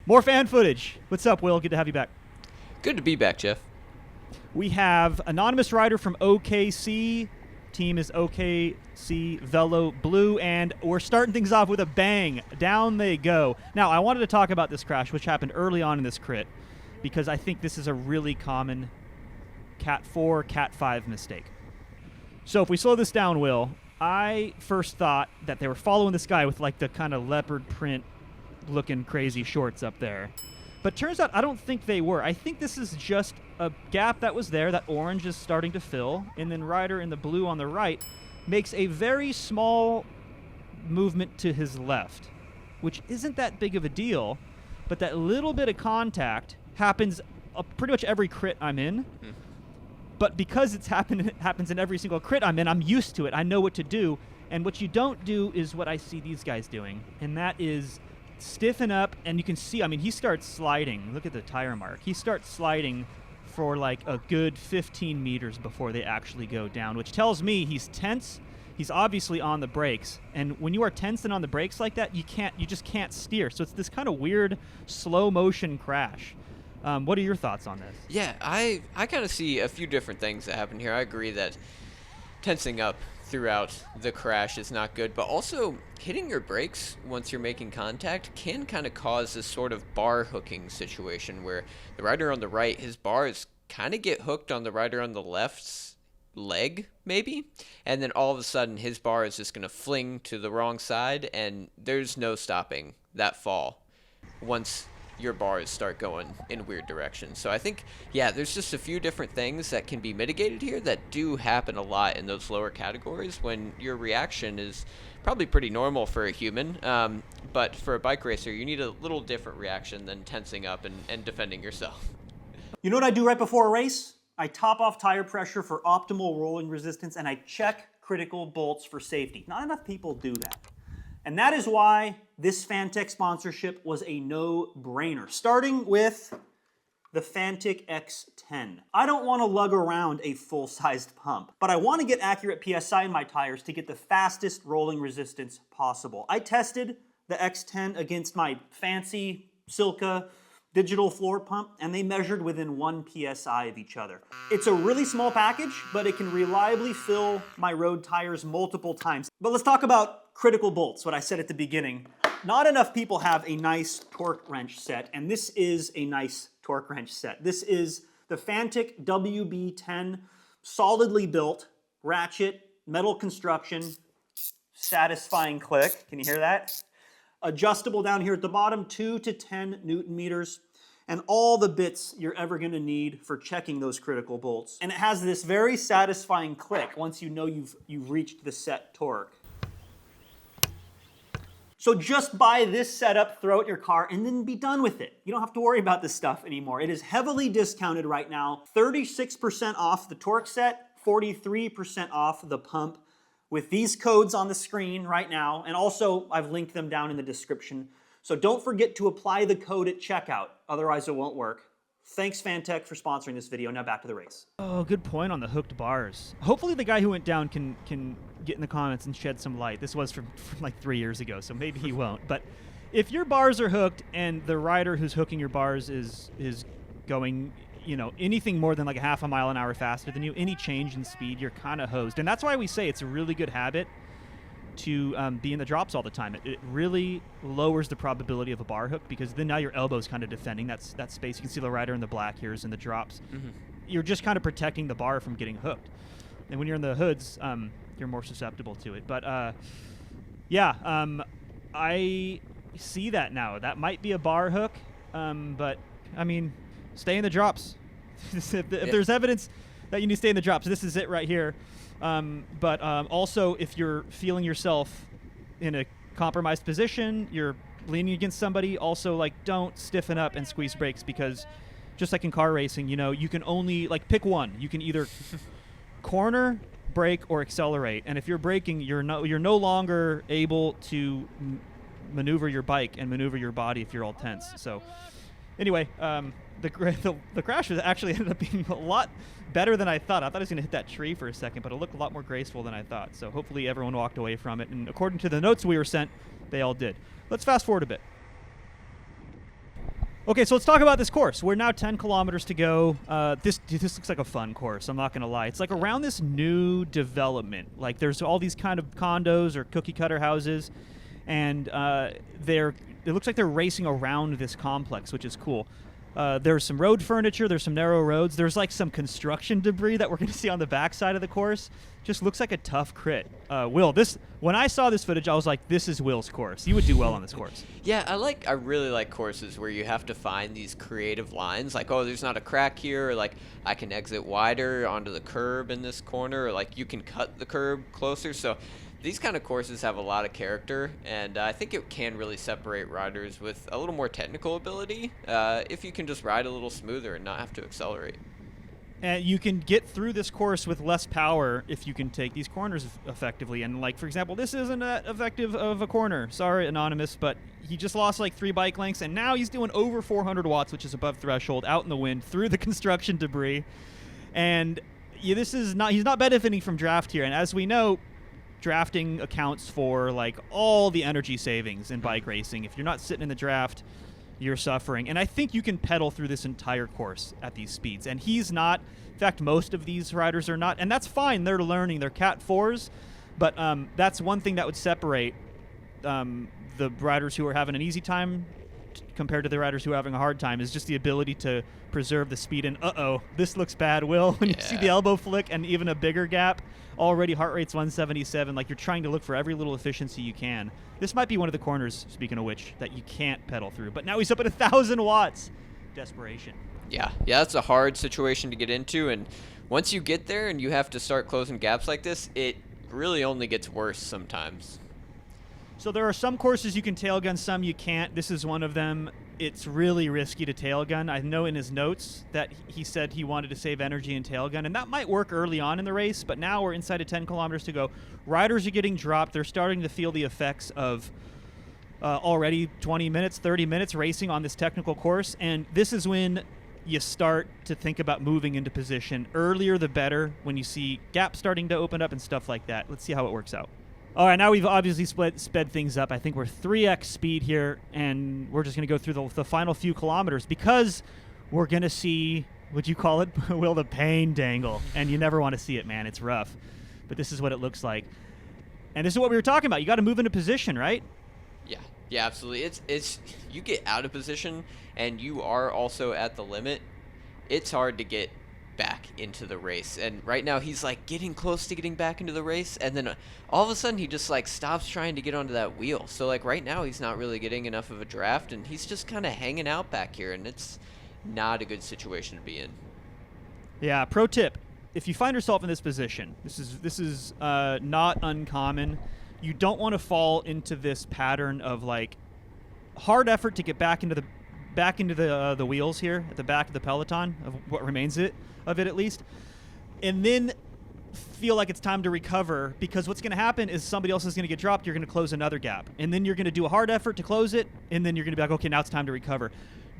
More fan footage. What's up, Will? Good to have you back. Good to be back, Jeff. We have anonymous rider from OKC. Team is OKC Velo Blue, and we're starting things off with a bang. Down they go. Now, I wanted to talk about this crash, which happened early on in this crit, because I think this is a really common Cat 4, Cat 5 mistake. So if we slow this down, Will, I first thought that they were following this guy with like the kind of leopard print looking crazy shorts up there. But turns out I don't think they were. I think this is just a gap that was there that orange is starting to fill, and then Ryder in the blue on the right makes a very small movement to his left, which isn't that big of a deal, but that little bit of contact happens pretty much every crit I'm in. But because it happens in every single crit I'm in, I'm used to it. I know what to do. And what you don't do is what I see these guys doing, and that is stiffen up. And you can see, I mean, he starts sliding. Look at the tire mark. He starts sliding for like a good 15 meters before they actually go down, which tells me he's tense. He's obviously on the brakes. And when you are tense and on the brakes like that, you just can't steer. So it's this kind of weird slow motion crash. What are your thoughts on this? Yeah, I kind of see a few different things that happen here. I agree that tensing up throughout the crash is not good, but also hitting your brakes once you're making contact can kind of cause this sort of bar hooking situation where the rider on the right, his bars kind of get hooked on the rider on the left's leg, maybe, and then all of a sudden his bar is just going to fling to the wrong side, and there's no stopping that fall once your bars start going in weird directions. So I think, yeah, there's just a few different things that can be mitigated here that do happen a lot in those lower categories when your reaction is probably pretty normal for a human. But for a bike racer, you need a little different reaction than tensing up and defending yourself. You know what I do right before a race? I top off tire pressure for optimal rolling resistance, and I check critical bolts for safety. Not enough people do that. And that is why this Fantech sponsorship was a no-brainer, starting with the Fantech X10. I don't want to lug around a full-sized pump, but I want to get accurate PSI in my tires to get the fastest rolling resistance possible. I tested the X10 against my fancy Silca digital floor pump, and they measured within 1 PSI of each other. It's a really small package, but it can reliably fill my road tires multiple times. But let's talk about critical bolts, what I said at the beginning. Not enough people have a nice torque wrench set, and this is a nice torque wrench set. This is the Fantech WB10, solidly built, ratchet, metal construction, satisfying click. Can you hear that? Adjustable down here at the bottom, 2 to 10 Newton meters, and all the bits you're ever gonna need for checking those critical bolts. And it has this very satisfying click once you know you've reached the set torque. So just buy this setup, throw it in your car, and then be done with it. You don't have to worry about this stuff anymore. It is heavily discounted right now. 36% off the torque set, 43% off the pump, with these codes on the screen right now, and also I've linked them down in the description. So don't forget to apply the code at checkout, otherwise it won't work. Thanks Fantech for sponsoring this video. Now back to the race. Oh, good point on the hooked bars. Hopefully the guy who went down can get in the comments and shed some light. This was from like 3 years ago, so maybe he won't. But if your bars are hooked and the rider who's hooking your bars is going, you know, anything more than like a half a mile an hour faster than you, any change in speed, you're kind of hosed. And that's why we say it's a really good habit to be in the drops all the time. It really lowers the probability of a bar hook, because then now your elbow's kind of defending that space. You can see the rider in the black here is in the drops. Mm-hmm. You're just kind of protecting the bar from getting hooked. And when you're in the hoods, you're more susceptible to it. But I see that now. That might be a bar hook, but I mean, stay in the drops. if there's evidence that you need to stay in the drops, this is it right here. But also, if you're feeling yourself in a compromised position, you're leaning against somebody, also, like, don't stiffen up and squeeze brakes, because just like in car racing, you know, you can only, like, pick one. You can either corner, brake, or accelerate. And if you're braking, you're no longer able to maneuver your bike and maneuver your body if you're all tense. So anyway, the crash was actually ended up being a lot better than I thought. I thought I was going to hit that tree for a second, but it looked a lot more graceful than I thought. So hopefully everyone walked away from it. And according to the notes we were sent, they all did. Let's fast forward a bit. Okay, so let's talk about this course. We're now 10 kilometers to go. This looks like a fun course. I'm not going to lie. It's like around this new development. Like there's all these kind of condos or cookie cutter houses, and it looks like they're racing around this complex, which is cool. There's some road furniture. There's some narrow roads. There's like some construction debris that we're going to see on the backside of the course. Just looks like a tough crit. Will, when I saw this footage, I was like, this is Will's course. You would do well on this course. Yeah, I really like courses where you have to find these creative lines, like, oh, there's not a crack here, or like I can exit wider onto the curb in this corner, or like you can cut the curb closer. So these kind of courses have a lot of character, and I think it can really separate riders with a little more technical ability if you can just ride a little smoother and not have to accelerate. And you can get through this course with less power if you can take these corners effectively. And like, for example, this isn't that effective of a corner. Sorry, Anonymous, but he just lost like 3 bike lengths, and now he's doing over 400 watts, which is above threshold, out in the wind through the construction debris. And yeah, he's not benefiting from draft here. And as we know, drafting accounts for like all the energy savings in bike racing. If you're not sitting in the draft, you're suffering. And I think you can pedal through this entire course at these speeds. And he's not. In fact, most of these riders are not. And that's fine. They're learning. They're Cat 4s. But that's one thing that would separate the riders who are having an easy time compared to the riders who are having a hard time, is just the ability to preserve the speed. And this looks bad, Will. When you see the elbow flick and even a bigger gap, already heart rate's 177. Like, you're trying to look for every little efficiency you can. This might be one of the corners, speaking of which, that you can't pedal through. But now he's up at 1,000 watts. Desperation. Yeah, that's a hard situation to get into. And once you get there and you have to start closing gaps like this, it really only gets worse sometimes. So there are some courses you can tailgun, some you can't. This is one of them. It's really risky to tailgun. I know in his notes that he said he wanted to save energy in tailgun, and that might work early on in the race, but now we're inside of 10 kilometers to go. Riders are getting dropped. They're starting to feel the effects of already 20 minutes, 30 minutes racing on this technical course, and this is when you start to think about moving into position. Earlier the better, when you see gaps starting to open up and stuff like that. Let's see how it works out. All right, now we've obviously sped things up. I think we're 3x speed here, and we're just going to go through the final few kilometers because we're going to see, would you call it, Will, the pain dangle. And you never want to see it, man. It's rough. But this is what it looks like. And this is what we were talking about. You got to move into position, right? Yeah, absolutely. It's you get out of position, and you are also at the limit. It's hard to get back into the race, and right now he's like getting close to getting back into the race, and then all of a sudden he just like stops trying to get onto that wheel. So like right now he's not really getting enough of a draft, and he's just kind of hanging out back here, and it's not a good situation to be in. Yeah, pro tip, if you find yourself in this position, this is not uncommon. You don't want to fall into this pattern of like hard effort to get back into the wheels here at the back of the peloton, of what remains of it at least, and then feel like it's time to recover, because what's going to happen is somebody else is going to get dropped. You're going to close another gap, and then you're going to do a hard effort to close it, and then you're going to be like, okay, now it's time to recover.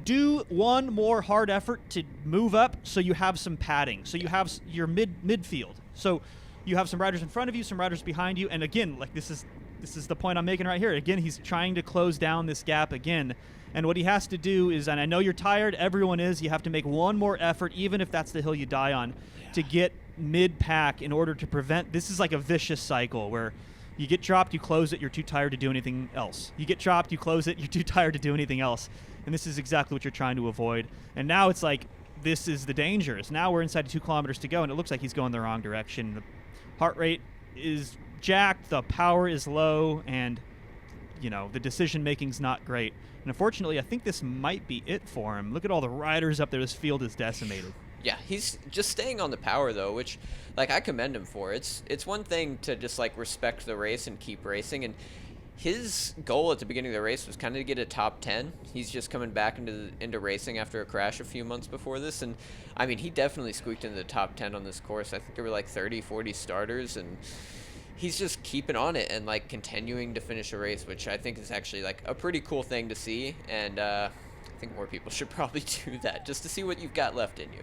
Do one more hard effort to move up so you have some padding, so you have your midfield, so you have some riders in front of you, some riders behind you, and again, like this is the point I'm making right here. Again, he's trying to close down this gap again. And what he has to do is, and I know you're tired, everyone is, you have to make one more effort, even if that's the hill you die on, to get mid-pack in order to prevent, this is like a vicious cycle where you get dropped, you close it, you're too tired to do anything else. You get dropped, you close it, you're too tired to do anything else. And this is exactly what you're trying to avoid. And now it's like, this is the dangers. Now we're inside 2 kilometers to go, and it looks like he's going the wrong direction. The heart rate is jacked, the power is low, and the decision making's not great. And unfortunately, I think this might be it for him. Look at all the riders up there. This field is decimated. Yeah, he's just staying on the power though, which like I commend him for. It's one thing to just like respect the race and keep racing, and his goal at the beginning of the race was kind of to get a top 10. He's just coming back into racing after a crash a few months before this, and I mean, he definitely squeaked into the top 10 on this course. I think there were like 30, 40 starters, and he's just keeping on it and like continuing to finish a race, which I think is actually like a pretty cool thing to see. And I think more people should probably do that just to see what you've got left in you.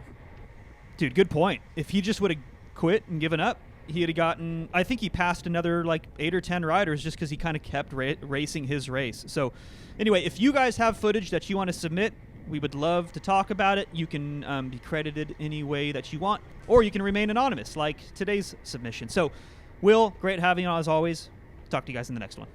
Dude, good point. If he just would have quit and given up, he would have gotten, I think he passed another like 8 or 10 riders just because he kind of kept racing his race. So anyway, if you guys have footage that you want to submit, We would love to talk about it. You can be credited any way that you want, or you can remain anonymous, like today's submission. So, Will, great having you on as always. Talk to you guys in the next one.